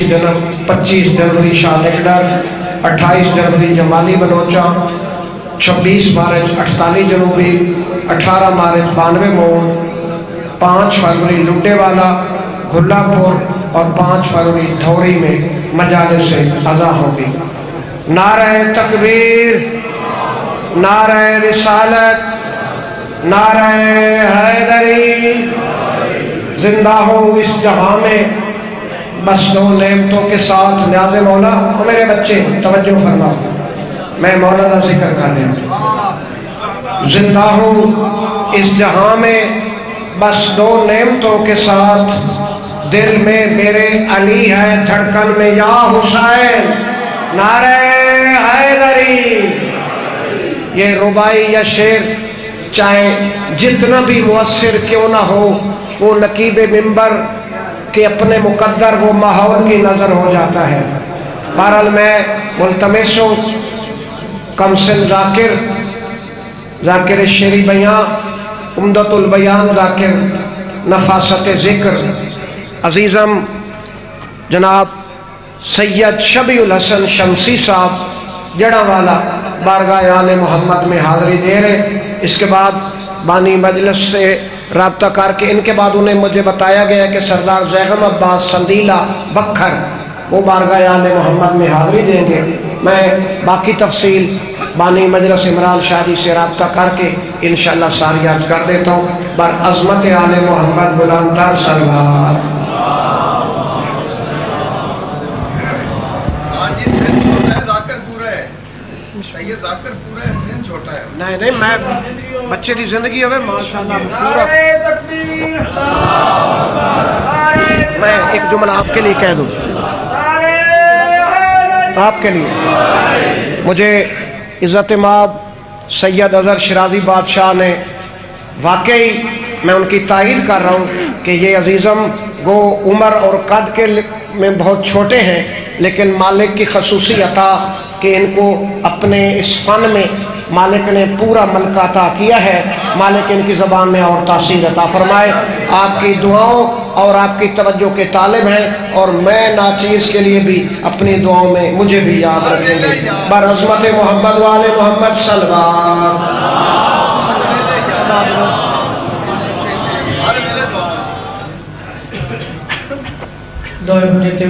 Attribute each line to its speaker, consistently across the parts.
Speaker 1: 25 जनवरी शाह लिकड़र, 28 जनवरी जमाली बलोचा, 26 मार्च 48 जनूबी, 18 मार्च 92 मोड़, 5 फरवरी लुड्डेवाला गुल्लापुर और 5 फरवरी धौरी में मजाले से अज़ा होगी। नारे तकबीर, नारे रिसालत, नारे हैदरी। जिंदा हो इस जहां में बस दो नेमतों के साथ न्याज़े मौला। और मेरे बच्चे तवज्जो फरमाओ, मैं मौला का जिक्र कर रहा हूँ। जिंदा हूँ इस जहां में बस दो नेमतों के साथ, दिल में मेरे अली है, धड़कन में या हुसैन। नारे हैदरी। ये रुबाई या शेर चाहे जितना भी मुअस्सिर क्यों ना हो, वो नकीबे मिंबर कि अपने मुकद्दर वो माहौल की नज़र हो जाता है। बहरहाल मैं मुल्तमिस हूँ कमसिन ज़ाकिर शेरी बयां, उम्दतुल बयान ज़ाकिर, नफासत ज़िक्र अज़ीज़म जनाब सैयद शबीउल हसन शमसी साहब जड़ावाला बारगाह आले मोहम्मद में हाज़री दे रहे। इसके बाद बानी मजलिस से राब्ता करके इनके बाद उन्हें मुझे बताया गया कि सरदार ज़ैगम अब्बास संदीला बखर वो बारगाह आले मोहम्मद में हाज़री देंगे। मैं बाकी तफसील बानी मजलिस इमरान शाह जी से राब्ता करके इंशाअल्लाह सारी याद कर देता हूँ। बर अज़मत आले मोहम्मद गुलाम तर सलवार। नहीं नहीं, मैं बच्चे की जिंदगी है माशाअल्लाह पूरा। मैं एक जुमला आपके लिए कह दूं, आपके लिए। मुझे इज़्ज़त माब सैयद अज़हर शिराज़ी बादशाह ने वाकई, मैं उनकी तारीफ कर रहा हूँ कि ये अजीज़म गो उम्र और कद के में बहुत छोटे हैं, लेकिन मालिक की खसूसी अता कि इनको अपने इस फन में मालिक ने पूरा मलका अता किया है। मालिक इनकी ज़बान में और तासीर अता फरमाए। आपकी दुआओं और आपकी तवज्जो के तालिब हैं, और मैं नाचीज़ के लिए भी अपनी दुआओं में मुझे भी याद रखेंगे। बर अज़मत मोहम्मद वाले मोहम्मद सल्लल्लाहु।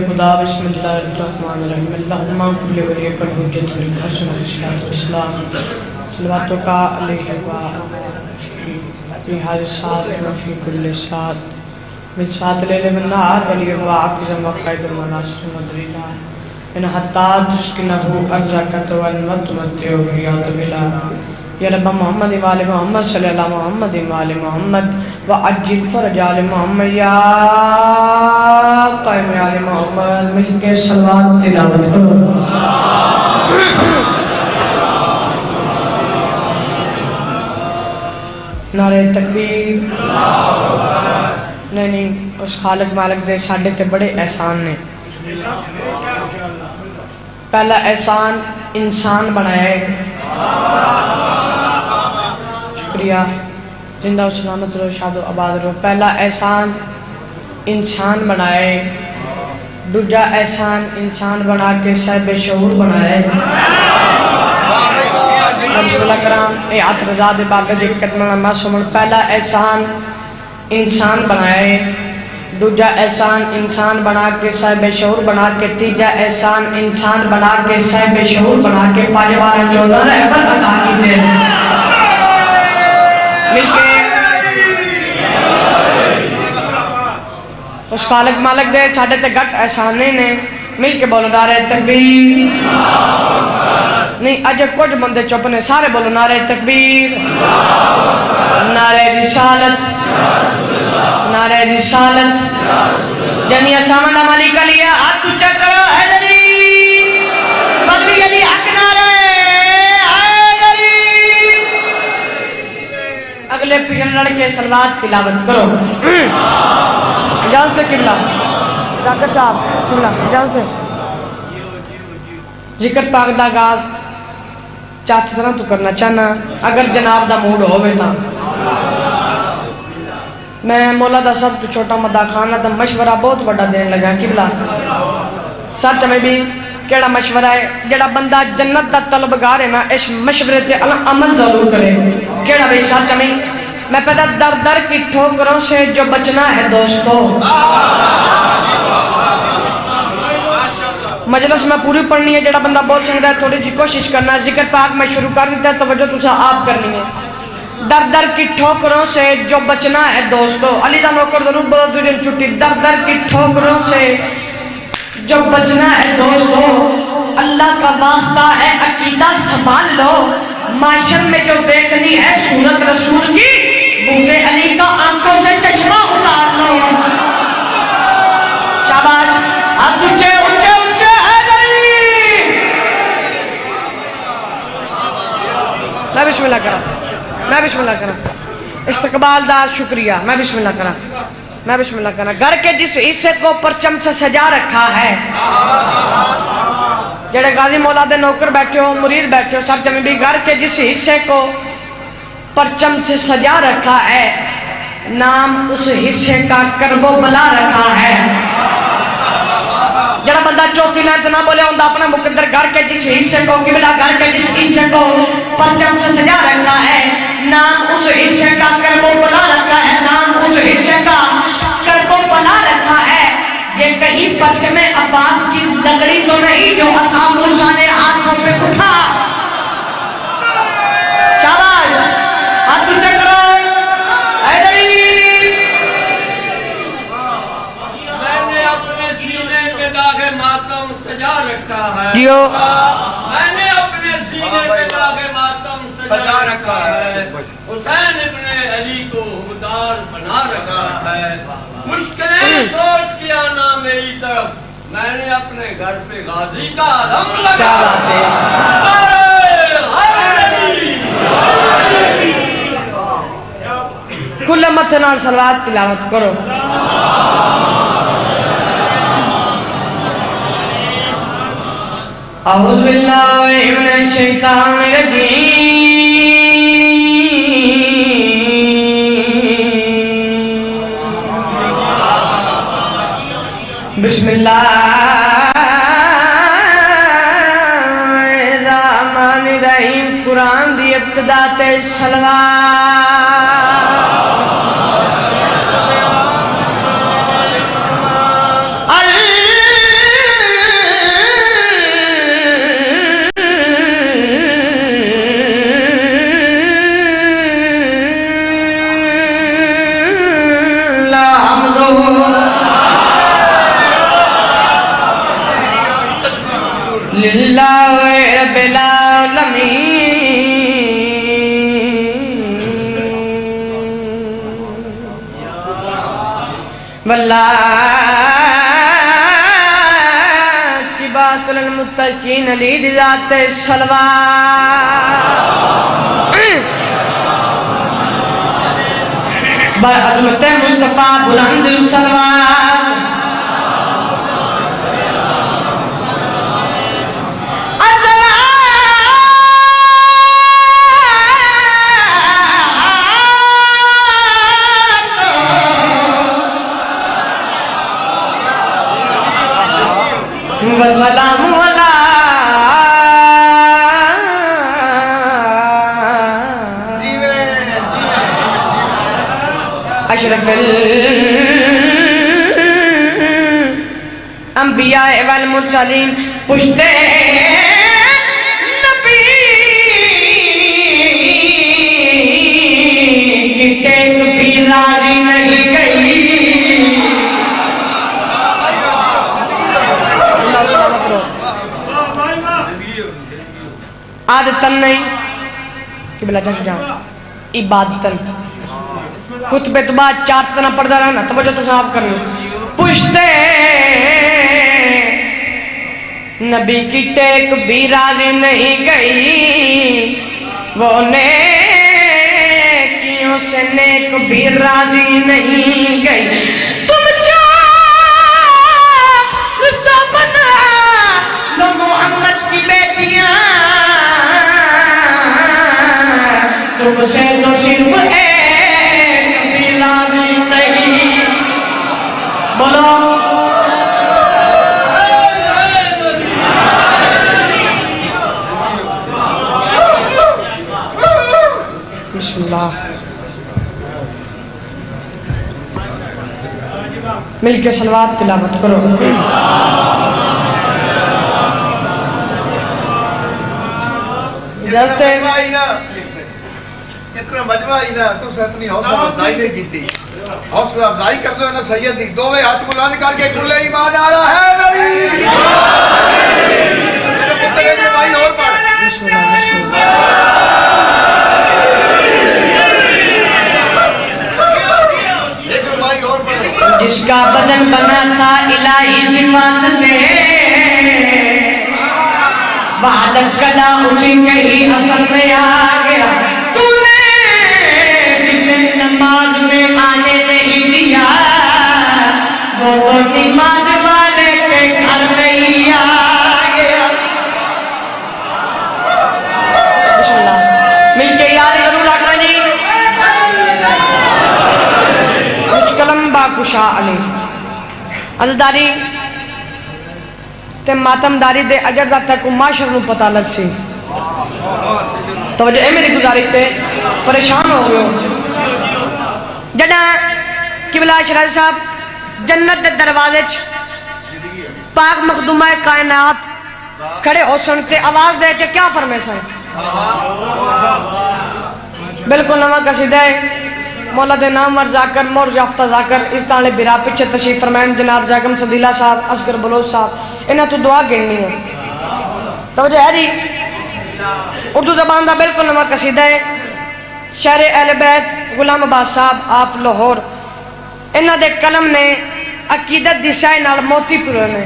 Speaker 2: खुदा बिस्मिल्लाहिर्रहमानिर्रहीम अल्लाहुम्मा कुल्ली वलियकल हुज्जतुल हसन इस्लाम सल्लल्लाहु का अलैहि व फी हर सात व फी कुल्ली सात मिन सात लैल व नहार वलिय व आफिज़ व क़ैदुल मनासिर मदरिला इन हत्ता तुस्किनहु अर्ज़क़त व मतमत्तिउ रियाद बिला। या रब मोहम्मद व आले मोहम्मद सल्लल्लाहु मोहम्मद व आले मोहम्मद व अज्जिल फरज आले मोहम्मद या क़ाइम आले मोहम्मद। मिलके सलावत तिलावत करो। नारे तकबीर। नहीं, उस खालिक मालिक दे साडे ते बड़े एहसान ने। पहला एहसान इंसान बनाया है। शुक्रिया, जिंदा सलामत रहो, शादो आबाद रहो। पहला एहसान इंसान बनाए, दूजा एहसान इंसान बना के साहिब शऊर बनाए। पहला एहसान इंसान बनाए, दूजा एहसान इंसान बना के साहिब शऊर बना के, तीजा एहसान इंसान बना के साहिब शऊर बना के, पालेवान चौदह रहमत अता की दे। मिलके उस खालिक मालिक दे साडे ते घट एहसाने ने। मिलके बोलो नारे तकबीर। नहीं, अजे कुछ बंदे चुप ने, सारे बोलो नारे तकबीर, नारे रिसालत, नारे रिसालत। जनिया सामना मालिक लिया हाथ ऊंचा करो। हैदरी बल्दी अली हक नारे हैदरी। अगले पीछे लड़के सलवात तिलावत करो। इजाज़त किबला जाकर साहब किबला इजाज़त। जिक्र पाक दा आगाज चाची तरह तू करना चाहना, अगर जनाब दा मूड होवे तां। मैं मौला दा सब छोटा मदा खाना दा मशवरा बहुत बड़ा देने लगा। किबला सच में भी केड़ा मशवरा है जेड़ा बंदा जन्नत दा तलबगार है ना इस मशवरे ते अमल जरूर करे। केड़ा भाई सच में मैं पता दर दर की ठोकरों से जो बचना है दोस्तों। मजलिस में पूरी पढ़नी है, जेड़ा बंदा बोल सकता है थोड़ी सी कोशिश करना। जिक्र पाक में शुरू कर देता है, तवज्जो तुसा आप करनी है। दर दर की ठोकरों से जो बचना है दोस्तों, अली दा नौकर जरूर बोलो दो दिन छुट्टी। दर दर की ठोकरों से जो बचना है दोस्तों, अल्लाह का वास्ता है अकीदा संभाल लो। माशर में जो देखनी है सूरत रसूल की, बूढ़े अली का आंखों से चश्मा उतार लो। शाबाश, अब ऊंचे ऊंचे ऊंचे मैं बिस्मिल्लाह करा, मैं बिस्मिल्लाह करा। इस्तकबाल दा शुक्रिया। मैं बिस्मिल्लाह करा, मैं बिस्मिल्लाह करा। घर के जिस हिस्से को परचम से सजा रखा है, जेड़े गाजी मौला दे नौकर बैठे हो, मुरीद बैठे हो, सब जमी भी घर के जिस हिस्से को परचम से सजा रखा है, नाम उस हिस्से का करबो बला रखा है। जड़ा बंदा चौथी लाइन तो ना बोले होता अपना मुकद्दर घर के जिस हिस्से को किबला घर के जिस हिस्से को परचम से सजा रखा है, नाम उस हिस्से का करबो बला रखा है, नाम उस हिस्से का करबो बला रखा है। ये कहीं परचमे अब्बास की लगड़ी तो नहीं जो असाब मूसा ने हाथों पे उठा। शाबाश, हाथ ऊंचे करो।
Speaker 3: मैंने अपने सीने के दागे मातम सजा रखा है।
Speaker 2: जियो,
Speaker 3: मैंने अपने सीने के दागे मातम सजा रखा है। हुसैन इब्ने अली को हुदार बना रखा है। मुश्किलें सोच के आना मेरी तरफ, मैंने अपने घर पे गाजी का दम लगा।
Speaker 2: खुले मथे नाल सलवात तिलावत करो। अऊज़ु बिल्लाहि मिनश शैतानिर रजीम। बिस्मिल्लाहिर्रहमानिर्रहीम। कुरान दी इब्तिदा ते लिल्लाहि रब्बिल आलमीन वल्लाकिबातुल मुत्तकीन अली ज़ात सलवात बअज़मत मुस्तफा बुलंद सलवात। सलाम अला अशरफुल अंबिया वल मुरसलीन। पुश्ते नबी की टेक भी राजी नहीं गई। आदतन नहीं कि बिला चल जाओ, इबादतन। खुतबे तो बाद 4 तना पढ़ता रहना, तवज्जो तो साफ कर लो। पुश्ते नबी की टेक भी राजी नहीं गई, वो नेकियों से नेक भी राजी नहीं गई। तुम मोहम्मद की बेटियां, तुमसे तो सिर्फ एक भी राजी नहीं। बोलो मिलके सलवात तिलावत करो। जैसे
Speaker 4: इतना मजमा ही ना तो इतनी हौसला अफजाई नहीं जीती। हौसला अफजाई कर दो ना सैयद दी दोवे हाथ बुलंद करके खुले ईमान आ रहा है नहीं भाई और पढ़ भाई और पढ़।
Speaker 2: जिसका बदन बना था इलाही सिफात से बादल कदा उसी के ही असल में आ गया। तूने किसे नमाज में आने नहीं दिया वो तो नमाज वाले के घर में ही आ गया। मिलके याद जरूर रखना जी। मुश्किलम बाकुशा अली अजदारी ते मातमदारी दे अजर दा तक माशर नूं पता लग सी। तो वजह मेरी गुजारिश ते परेशान हो गयो जड़ा किबला शराज साहब जन्नत दे दरवाजे च पाक मखदूमा कायनात खड़े हो सुन के आवाज दे के क्या फरमे सन। बिल्कुल नवा कसीदा है मौला दे नाम वर जाकर मोर याफ्ता जाकर इस ताले बिरा पीछे तशरीफ फरमाएं जनाब जागम सदीला साहब असगर बलोच साहब इन्हें तो दुआ गिननी है। तो वजह है जी उर्दू जबान का बिल्कुल नवा कसीदा है शायर अहले बैत गुलाम अब्बास साहब आप लाहौर इन्हों दे कलम ने अकीदत दी शाह नाल मोती पुरे ने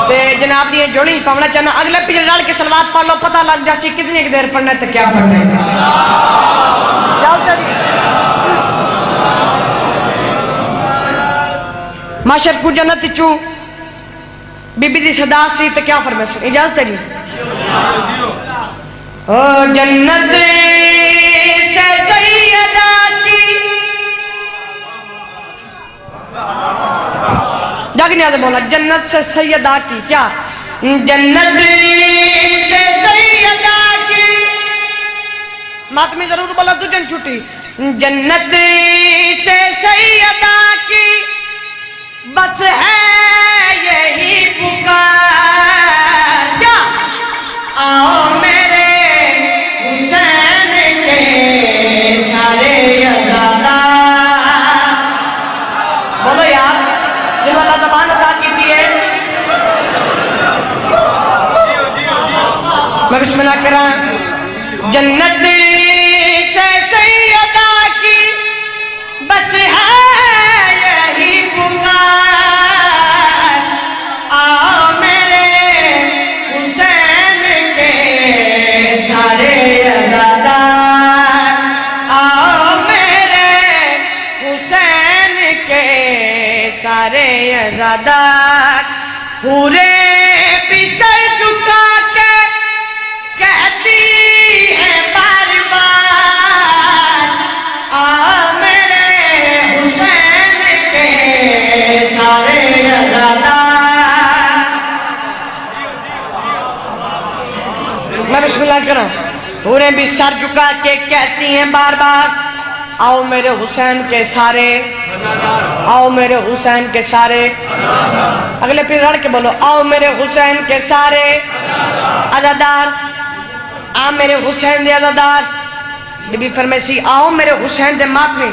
Speaker 2: ते जनाब दी जोड़ी पावना चाहना अगले पिछले रल के सलवात पढ़ लो पता लग जासी कितनी देर पढ़ना है तो क्या पढ़ना है। माशर को जन्नत चू बीबी दी सदा सी तो क्या फरमाइश इजाजत है जी। ओ जन्नत से सैयदा की जागने बोला जन्नत से सैयदा की क्या जन्नत से सैयदा की मातमी जरूर बोला तुझे छुट्टी जन्नत से सैयदा की बस है यही पुकार क्या आओ मेरे हुसैन के सारे अज़ादा बोलो यार जिन्होंने अल्लाह ज़बान अता की थी है मैं कुछ मना कर रहा जन्नत से सैयदा की बस है यही पुकार आओ मेरे हुसैन के सारे अज़ादा आओ मेरे हुसैन के सारे अज़ादा पूरे पीछे झुका के कहती है बार बार आओ मेरे हुसैन के सारे अज़ादा। मैं बिस्मिल्लाह करूं पूरे भी सर झुका के कहती हैं बार बार आओ मेरे हुसैन के सारे आओ मेरे हुसैन के सारे अगले फिर लड़ के बोलो आओ मेरे हुसैन के सारे अज़ादार आ मेरे हुसैन दे अज़ादार बीबी फरमाइशी आओ मेरे हुसैन दे मातमी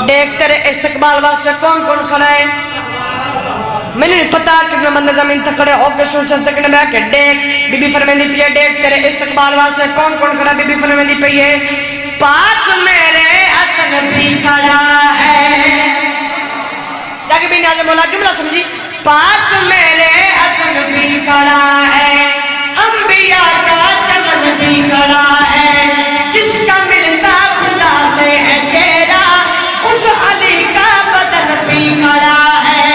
Speaker 2: देख तेरे इस्तकबाल वास्ते कौन कौन खड़ा है मैंने नहीं पता कितने बंदे जमीन तक खड़े होकर सुन सकते कितने बैठ के देख बीबी फरमाइंदी पई है देख तेरे इस्तकबाल वास्ते कौन कौन खड़ा बीबी फरमाइंदी पई है पास मेरे हसन भी खड़ा है जाके भी नाज़ मौला जुमला समझी पास मेरे हसन भी खड़ा है अंबिया का चमन भी खड़ा है जिसका मिलता खुदा से है चेहरा उस अली का बदन भी खड़ा है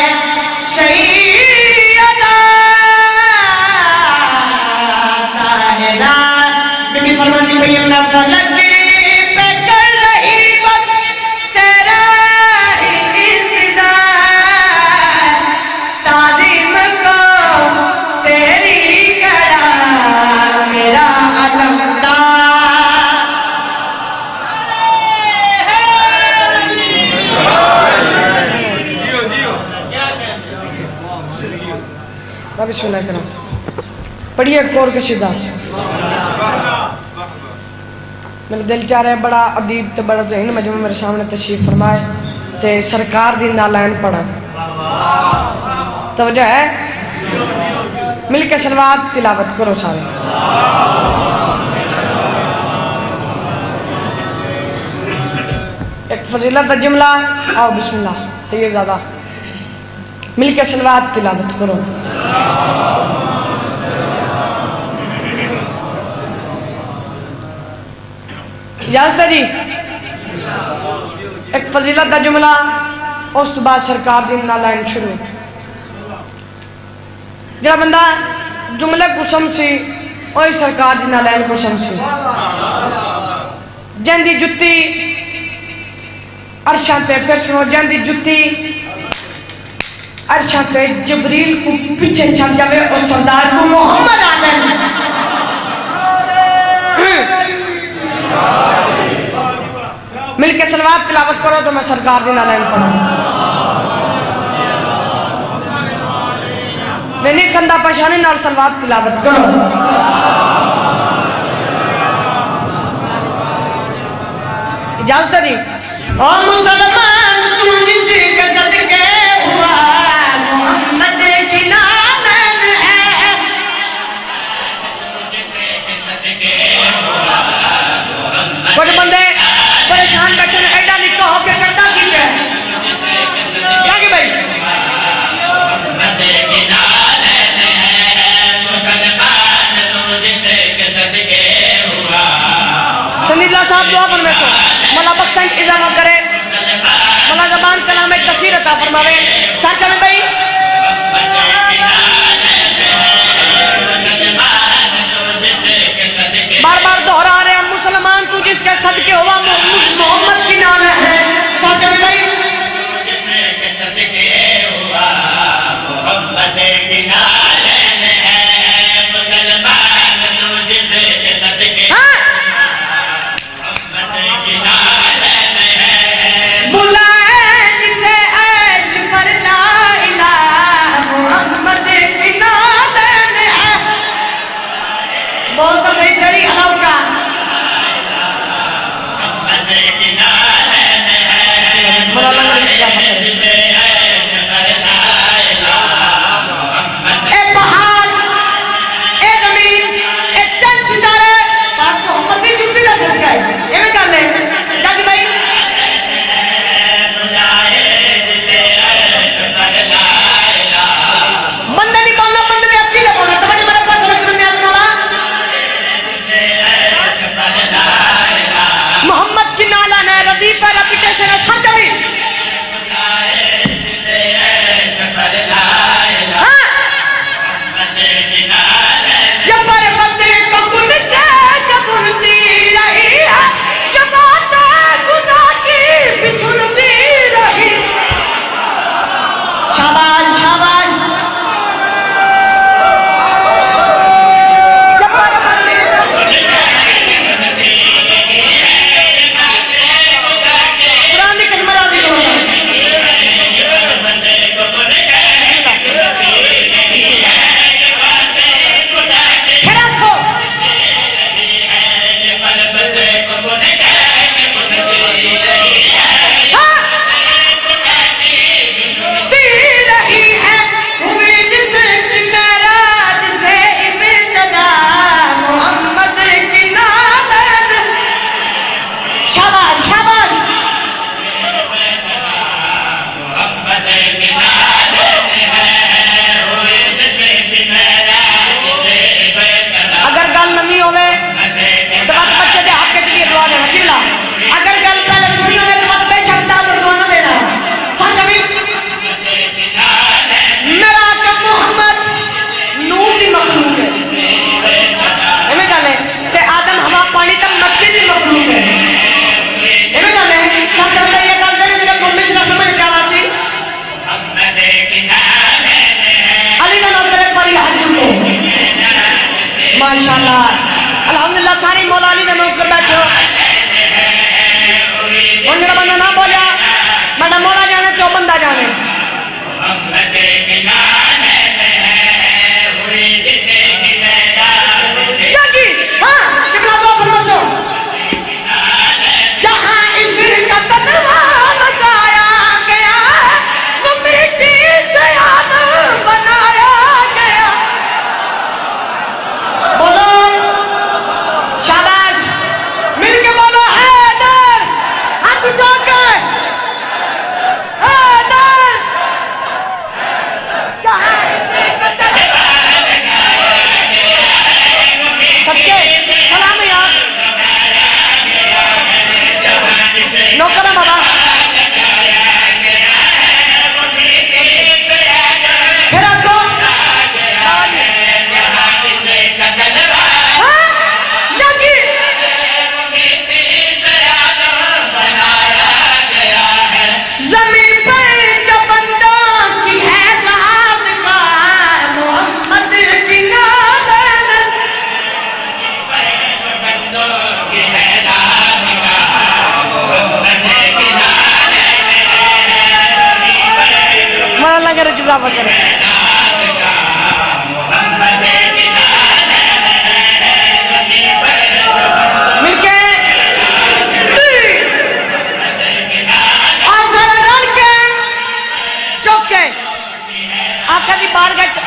Speaker 2: सैयदा ताहिरा बीबी फरमाती पई है ना लगी पे कर रही बस तेरा ही इंतजार ताज़ीम को तेरी करा मेरा अलमदार मैं बिस्मिल्लाह करा पढ़िए कोर के सीधा मेरे दिल चाह रहा है बड़ा अदीब तो बड़ा जहीन मजमू मेरे सामने तशरीफ फरमाए ते सरकार दी नालायन पढ़ा तो वजह है मिल के सलवात तिलावत करो सारे एक फजीलत का जुमला आओ बिस्मिल्लाह सही है ज्यादा मिल के सलवात तिलावत करो इजाजत जी एक फजीलत का जुमला उस तो बाद सरकार दी नालायन शुरू जरा बंदा जुमले कुसम सी और सरकार दी नालायन कुसम सी जंदी जुत्ती अरशा ते फिर सुनो जंदी जुत्ती अरशा ते जबरील को पीछे छड़ जावे और सरदार को मोहम्मद आदम मिलके सलवात तिलावत करो तो मैं सरकार दी नालायन पढ़ूं नहीं कंधा परेशानी नाल सलवात तिलावत करो इजाजत दी ओ मुसलमान तू जिसे के सदके हुआ मोहम्मद की नालायन है कुछ बंदे परेशान बैठे ने एडा निका होके करता की है क्या कि भाई चंदीला साहब दुआ पर में सो मला बख्शें इजाफा करे मला ज़बान कलाम में कसीर अता फरमावे साथ में भाई बार-बार दोहरा रहे हैं मुसलमान तू जिसके सदके हुआ मोहम्मद की नाम है साथ में भाई माशाल्लाह अल्हम्दुलिल्लाह सारी मौलानी ने नौकर बैठो और मेरा बंदा ना बोलिया मेरा मौला जाने तो बंदा जाने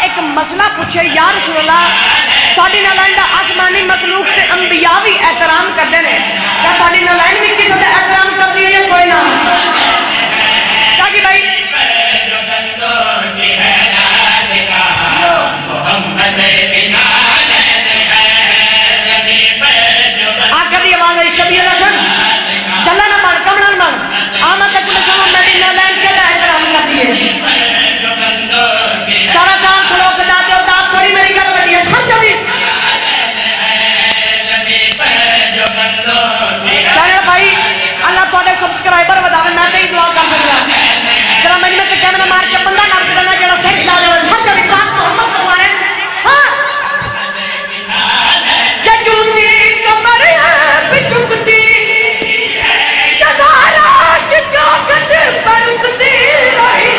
Speaker 2: एक मसला पूछे, या रसूल अल्लाह थोड़ी नालाइन दा आसमानी मखलूक ते अंबिया भी एहतराम करते हैं, क्या थोड़ी नालाइन भी किसी का एहतराम करती है या कोई ना? ताकि भाई आकर दी आवाज आई, शबीर हसन चला ना मन कमला मन आमद तक समय मेरी नालाइन के एहतराम करती है। सारा साल खड़ो के जाते हो आप थोड़ी मेरी गल करती है सर चली चले भाई अल्लाह थोड़े सब्सक्राइबर बढ़ावे, मैं तो ही दुआ कर सकता जरा मैंने तो कैमरा मार के बंदा नाम करना जरा सेट ला दे सर चली बात मोहम्मद फरमाने हां ये जूती कमर बिचुकती जज़ारा की चौखट पर रुकती रही।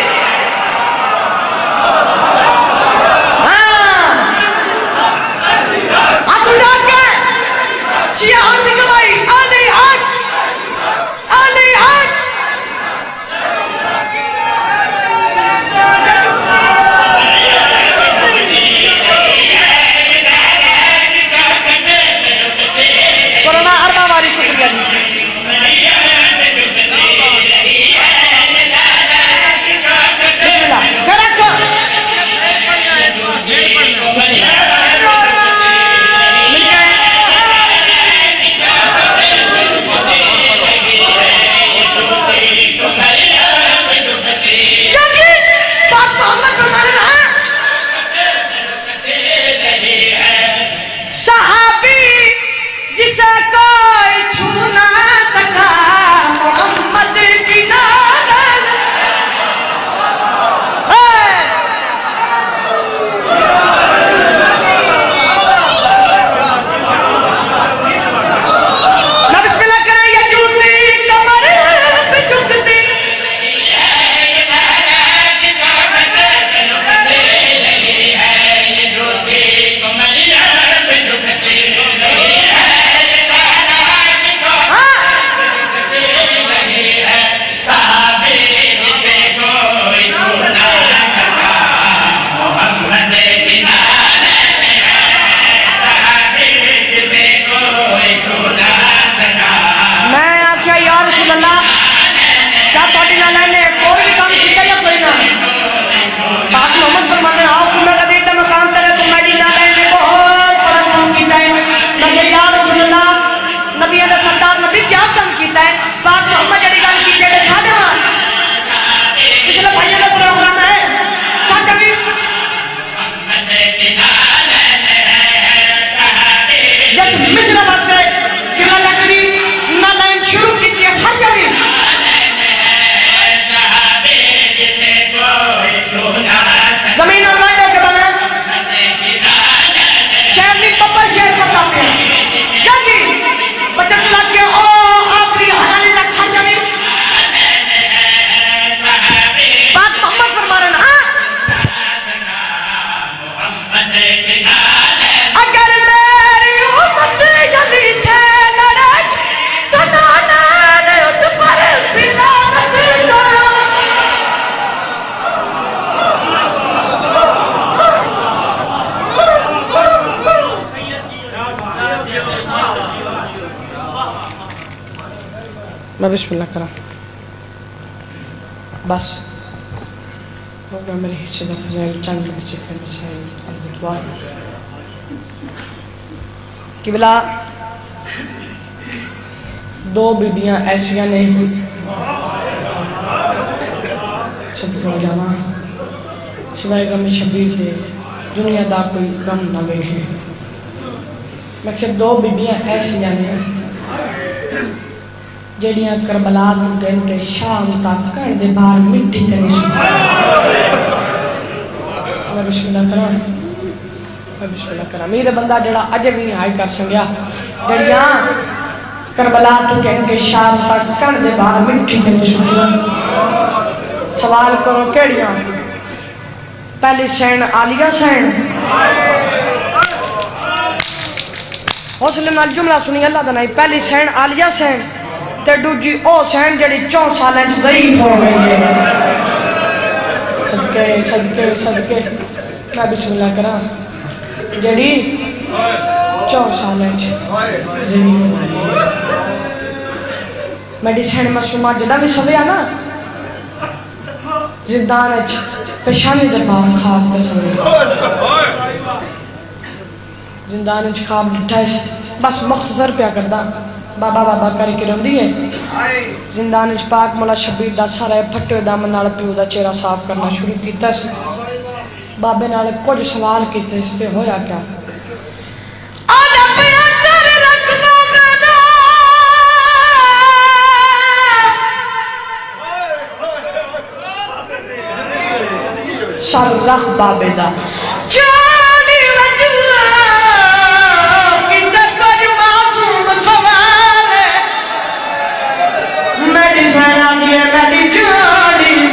Speaker 2: मैं बिस्मिल्लाह करा बस हो गया मेरे हिस्से का फज़ाइल चंद बच्चे फिर मसाइल किबला दो बीबियां ऐसियां नहीं सदका जाना सिवाय गम शबीर के दुनिया का कोई गम ना वेखे। मैं क्या दो बीबियां ऐसियां ने जड़ियां करबला दिन के शाम तक घर दे बाहर मिट्टी करी मैं बिस्मिल्लाह करा मेरे बंदा जड़ा अजे भी नहीं हाई कर सकिया जड़ियां करबला दिन के शाम तक घर दे बाहर मिट्टी करी सवाल करो केड़ियां पहली सैन आलिया सैन हौसले नाल जुमला सुनी अल्लाह दा नहीं पहली सैन आलिया सैन ते दूजी ओ सैन जड़ी 4 साल ज़ईफ हो गई है सदके सदके सदके मैं बिस्मिल्लाह करा जड़ी 4 साल मेडिसिन मशरूमा जदा भी सवेया ना जिंदान पेशानी दे पाव खाब ते सवे जिंदान खाब डिठा बस मुख्तसर प्या करदा बाबा बाबा करके रोंदी है जिंदान पाक मौला शबीर दा सारा फटे दम नाल प्यो दा चेहरा साफ करना शुरू कीता बाबे नाल कुछ सवाल कीते ते होया क्या सर रख बाबे दा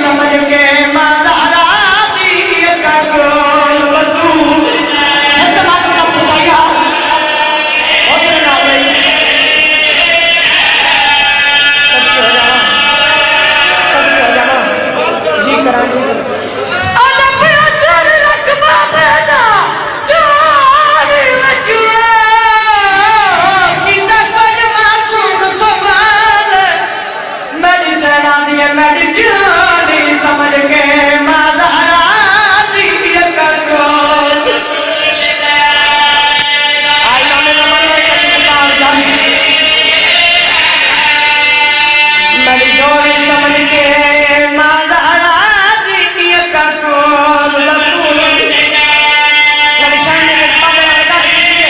Speaker 2: समझ के मादारा दी का गोल बतू छत मात्र का पुसाया और ना भाई सब हो जाना जी करा जी आजा फिर चल रख बाबे दा जानी बचुआ किंदा कोई मासूम सवाल मेरी सेना दी मेरी जानी समझ के मादारा दी का गोल आई ना मेरा मन में कभी उतार जानी मेरी जोड़ी समझ के मादारा दी का गोल मेरी सामने में बाबे ने बता दिए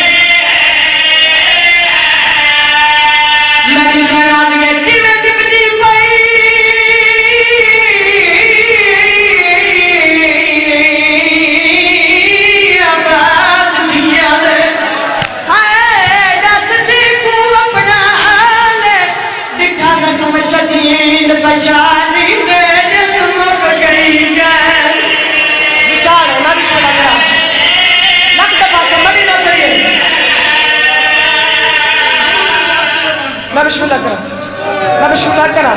Speaker 2: मेरी सेना दी किवें दिपदी पई आबाद दिया दे हाय दस दी को अपना ले दिखा रकम शदीद पशानी दे मुक गई है विचार ना विश्वास करा लग दफा के मदी ना करिए मैं बिस्मिल्लाह करा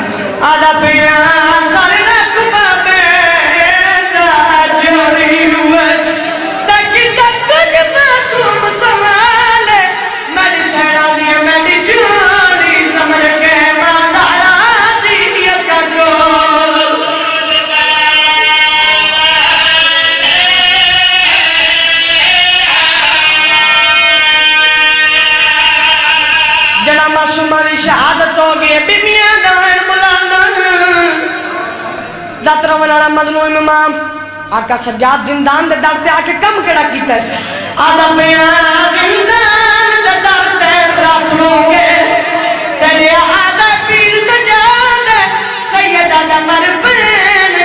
Speaker 2: आधा पिया सारे रख बाबे दा जोरी हुए ताकि तक मासूम सवाल मेरी सेना दी मेरी जोड़ी समझ के मादारा दी का गोल जड़ा मासूमा की शहादत हो गई बीबियां दान बुलाना दातरा वाला मजलूम इमाम आका सज्जाद जिंदान दे दर ते आके कम केड़ा कीता है आदा पिया जिंदान दे दर ते रख लोगे तेरे आदा पीर सज्जाद सैयदा दा मर बन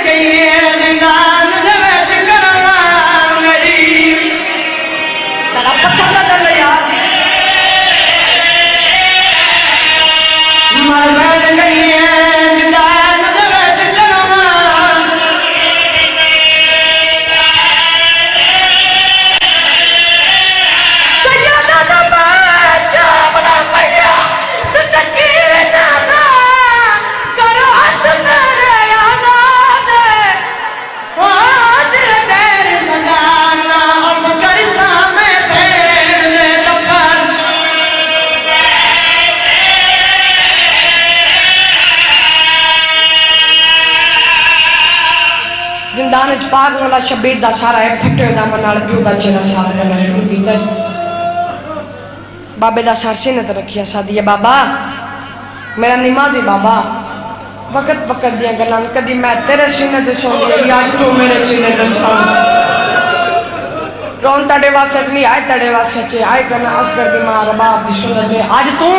Speaker 2: गई है जिंदान दे विच करवा मेरी तेरा पत्थर दा दल यार मर बन गई है जिंदान दे विच करवा सैयदा दा बच्चा बड़ा मैया तू सकीना ना करो हाथ मेरे आजाद ओ दिल तेरे सजाना अब कर सामे फेर दे दफन जिंदान च पाक वाला शबीर दा सारा फटे दा नाल प्यो दा चेहरा साफ करना शुरू कीता बाबे दा सर सीने ते रखिया सादी बाबा मेरा निमाजी बाबा वक्त वक्त दियां गल्लां कदी मैं तेरे सीने ते सोंदी यार तू मेरे सीने ते सो रोन तड़े वास्ते नहीं आए तड़े वास्ते आए करना असगर दी मां रबाब दी सुनत आज तू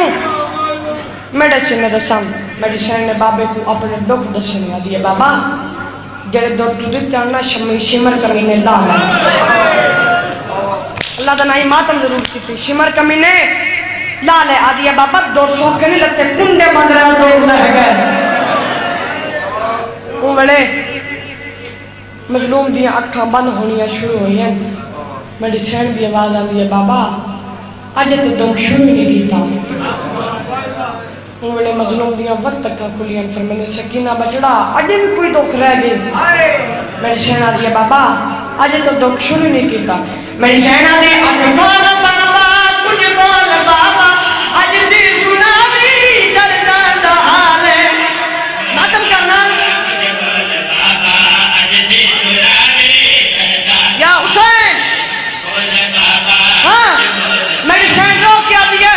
Speaker 2: मेरे सीने ते सम मेरी सैन ने बाबे को अपने दुख दसने आ दिए बाबा जड़े दो दिते ना शमी शिमर कमीने ला अल्लाह का नाई मातम जरूर की शिमर कमीने ला ले आ दिया बाबा 200 के नहीं लगते कुंडे बंद रहे दो रह गए वो वेले मजलूम दी अखा बंद होनिया शुरू हुई हैं मेरी सैन की आवाज आती है बाबा अज तो दुख शुरू नहीं किया वेले मजलूम दियां वक्त अखा खुलियां फिर मैंने सकीना बचड़ा अजे भी कोई दुख रह गई मेरी सेना दी बाबा अजे तो दुख शुरू नहीं किया। मेरी सैना ने अज बोल बाबा कुछ बोल बाबा अज दी सुनावी दर्दा दा हाल मातम करना या हुसैन हाँ मेरी सैन रो क्या दिया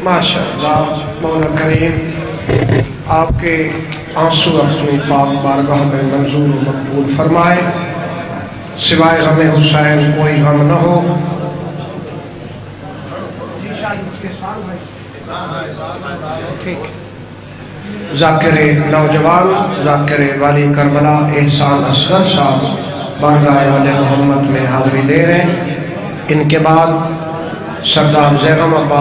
Speaker 1: माशाअल्लाह मौला करीम आपके आंसू अपनी पाक बारगाह में मंजूर व मकबूल फरमाए। सिवाय गम हुसैन कोई गम न हो। जाकिर नौजवान जाकिर वाली करबला एहसान असगर साहब बारगाह वाले मोहम्मद में हाजिरी दे रहे हैं। इनके बाद सरदार ज़ैगम